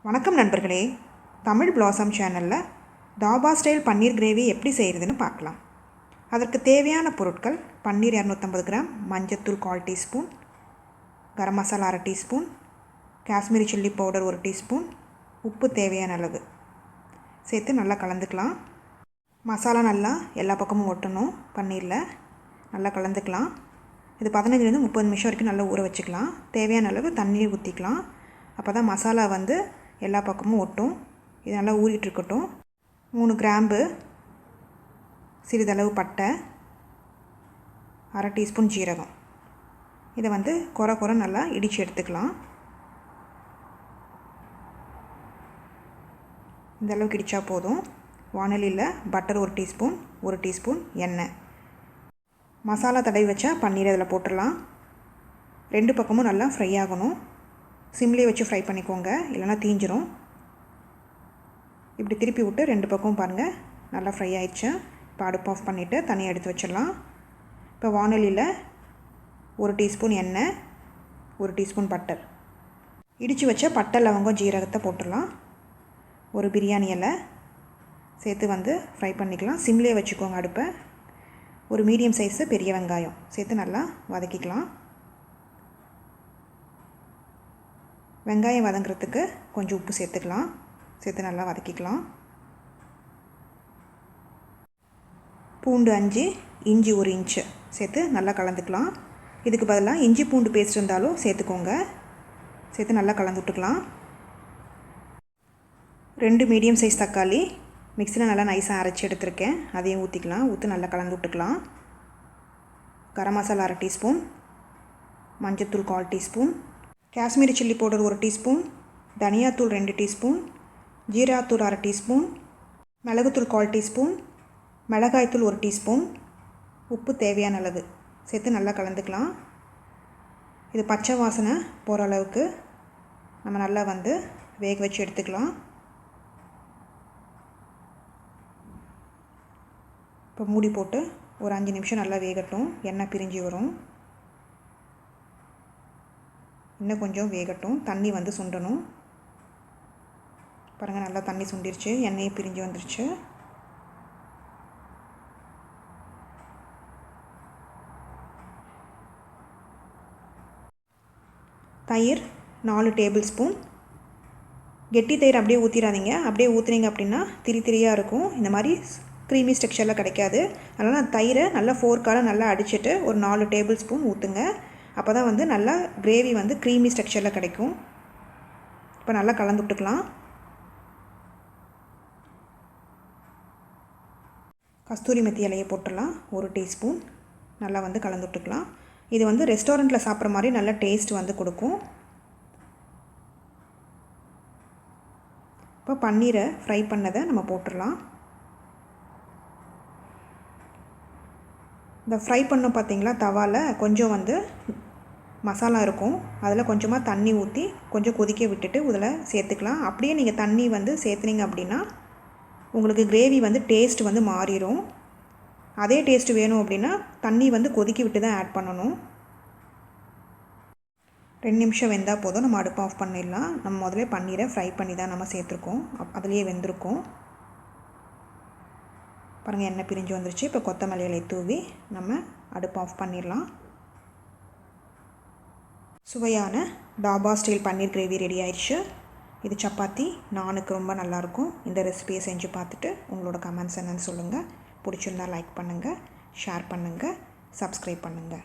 வணக்கம் நண்பர்களே, தமிழ் பிளாசம் சேனலில் தாபா ஸ்டைல் பன்னீர் கிரேவி எப்படி செய்கிறதுன்னு பார்க்கலாம். அதற்கு தேவையான பொருட்கள்: பன்னீர் 250 கிராம், மஞ்சத்தூள் 1/4 teaspoon, garam masala 1/2 teaspoon, Kashmiri chilli powder 1 teaspoon, உப்பு தேவையான அளவு சேர்த்து நல்லா கலந்துக்கலாம். மசாலா நல்லா எல்லா பக்கமும் ஒட்டணும். பன்னீரில் நல்லா கலந்துக்கலாம். இது 15 30 நிமிஷம் வரைக்கும் நல்லா ஊற வச்சுக்கலாம். தேவையான அளவு தண்ணீர் ஊற்றிக்கலாம். அப்போ தான் மசாலா எல்லா பக்கமும் ஒட்டும். இது நல்லா ஊறிட்டுருக்கட்டும். 3 கிராம்பு, சிறிதளவு பட்டை, 1/2 டீஸ்பூன் ஜீரகம். இதை குறை நல்லா இடித்து எடுத்துக்கலாம். இந்த அளவுக்கு இடித்தா போதும். வாணலியில் பட்டர் 1 டீஸ்பூன், 1 டீஸ்பூன் எண்ணெய். மசாலா தடவி வச்சா பன்னீர் அதில் போட்டுடலாம். 2 பக்கமும் நல்லா ஃப்ரை ஆகணும். சிம்லேயே வச்சு ஃப்ரை பண்ணிக்கோங்க, இல்லைனா தீஞ்சிரும். இப்படி திருப்பி விட்டு 2 பக்கமும் பாருங்கள் நல்லா ஃப்ரை ஆயிடுச்சு. இப்போ அடுப்பு ஆஃப் பண்ணிவிட்டு தனியாக எடுத்து வச்சிடலாம். இப்போ வாணலியில் 1 டீஸ்பூன் எண்ணெய், 1 டீஸ்பூன் பட்டர், இடித்து வச்ச பட்டை லவங்கம் ஜீரகத்தை போட்டுடலாம். ஒரு பிரியாணி இலை சேர்த்து ஃப்ரை பண்ணிக்கலாம். சிம்லேயே வச்சுக்கோங்க அடுப்பை. ஒரு மீடியம் சைஸு பெரிய வெங்காயம் சேர்த்து நல்லா வதக்கிக்கலாம். வெங்காயம் வதங்குறதுக்கு கொஞ்சம் உப்பு சேர்த்துக்கலாம். சேர்த்து நல்லா வதக்கிக்கலாம். பூண்டு 5, இஞ்சி 1 இன்ச்சு சேர்த்து நல்லா கலந்துக்கலாம். இதுக்கு பதிலாக இஞ்சி பூண்டு பேஸ்ட் இருந்தாலும் சேர்த்துக்கோங்க. சேர்த்து நல்லா கலந்து விட்டுக்கலாம். 2 மீடியம் சைஸ் தக்காளி மிக்ஸியில் நல்லா நைஸாக அரைச்சி எடுத்துருக்கேன். அதையும் ஊற்றிக்கலாம். ஊற்றி நல்லா கலந்து விட்டுக்கலாம். கரம் மசாலா 1/2 டீஸ்பூன், மஞ்சத்தூள் 1/4 teaspoon, Kashmiri chilli powder 1 teaspoon, தனியாத்தூள் 2 டீஸ்பூன், ஜீராத்தூள் 1/2 டீஸ்பூன், மிளகுத்தூள் 1/4 டீஸ்பூன், மிளகாய்த்தூள் 1 டீஸ்பூன், உப்பு தேவையான அளவு சேர்த்து நல்லா கலந்துக்கலாம். இது பச்சை வாசனை போகிற அளவுக்கு நம்ம நல்லா வேக வச்சு எடுத்துக்கலாம். இப்போ மூடி போட்டு ஒரு 5 நிமிஷம் நல்லா வேகட்டும். எண்ணெய் பிரிஞ்சு வரும். இன்னும் கொஞ்சம் வேகட்டும். தண்ணி சுண்டணும். பாருங்கள், நல்லா தண்ணி சுண்டிருச்சு. எண்ணெயை பிரிஞ்சு வந்துருச்சு. தயிர் 4 டேபிள் ஸ்பூன். கெட்டி தயிர் அப்படியே ஊற்றிடாதீங்க. அப்படியே ஊற்றுனீங்க அப்படின்னா திரியாக இருக்கும். இந்த மாதிரி க்ரீமி ஸ்ட்ரக்சரில் கிடைக்காது. அதனால் தயிரை நல்லா ஃபோர்க்கால் நல்லா அடிச்சுட்டு ஒரு 4 டேபிள் ஸ்பூன் ஊற்றுங்க. அப்போ தான் நல்லா கிரேவி க்ரீமி ஸ்ட்ரக்சரில் கிடைக்கும். இப்போ நல்லா கலந்து விட்டுக்கலாம். கஸ்தூரி மெத்தி இலையை போட்டுடலாம். 1 டீஸ்பூன். நல்லா கலந்து விட்டுக்கலாம். இது ரெஸ்டாரண்ட்டில் சாப்பிட்ற மாதிரி நல்ல டேஸ்ட் கொடுக்கும். இப்போ பன்னீரை ஃப்ரை பண்ணதை நம்ம போட்டுடலாம். இந்த ஃப்ரை பண்ணோம் பார்த்திங்களா, தவாவில் கொஞ்சம் மசாலா இருக்கும். அதில் கொஞ்சமாக தண்ணி ஊற்றி கொஞ்சம் கொதிக்க விட்டுட்டு இதில் சேர்த்துக்கலாம். அப்படியே நீங்கள் தண்ணி சேர்த்துனீங்க அப்படின்னா உங்களுக்கு கிரேவி டேஸ்ட் மாறிடும். அதே டேஸ்ட் வேணும் அப்படின்னா தண்ணி கொதிக்க விட்டு தான் ஆட் பண்ணணும். 2 நிமிஷம் வெந்தால் போதும். நம்ம அடுப்பு ஆஃப் பண்ணிடலாம். நம்ம முதல்ல பன்னீரை ஃப்ரை பண்ணி தான் நம்ம சேர்த்துருக்கோம். அதுலேயே வெந்திருக்கும். பாருங்கள், எண்ணெய் பிரிஞ்சு வந்துருச்சு. இப்போ கொத்தமல்லி இலையை தூவி நம்ம அடுப்பு ஆஃப் பண்ணிடலாம். சுவையான தாபா ஸ்டைல் பன்னீர் கிரேவி ரெடி ஆயிடுச்சு. இது சப்பாத்தி, நானுக்கு ரொம்ப நல்லாயிருக்கும். இந்த ரெசிபியை செஞ்சு பார்த்துட்டு உங்களோட கமெண்ட்ஸ் என்னன்னு சொல்லுங்கள். பிடிச்சிருந்தால் லைக் பண்ணுங்கள், ஷேர் பண்ணுங்கள், சப்ஸ்கிரைப் பண்ணுங்கள்.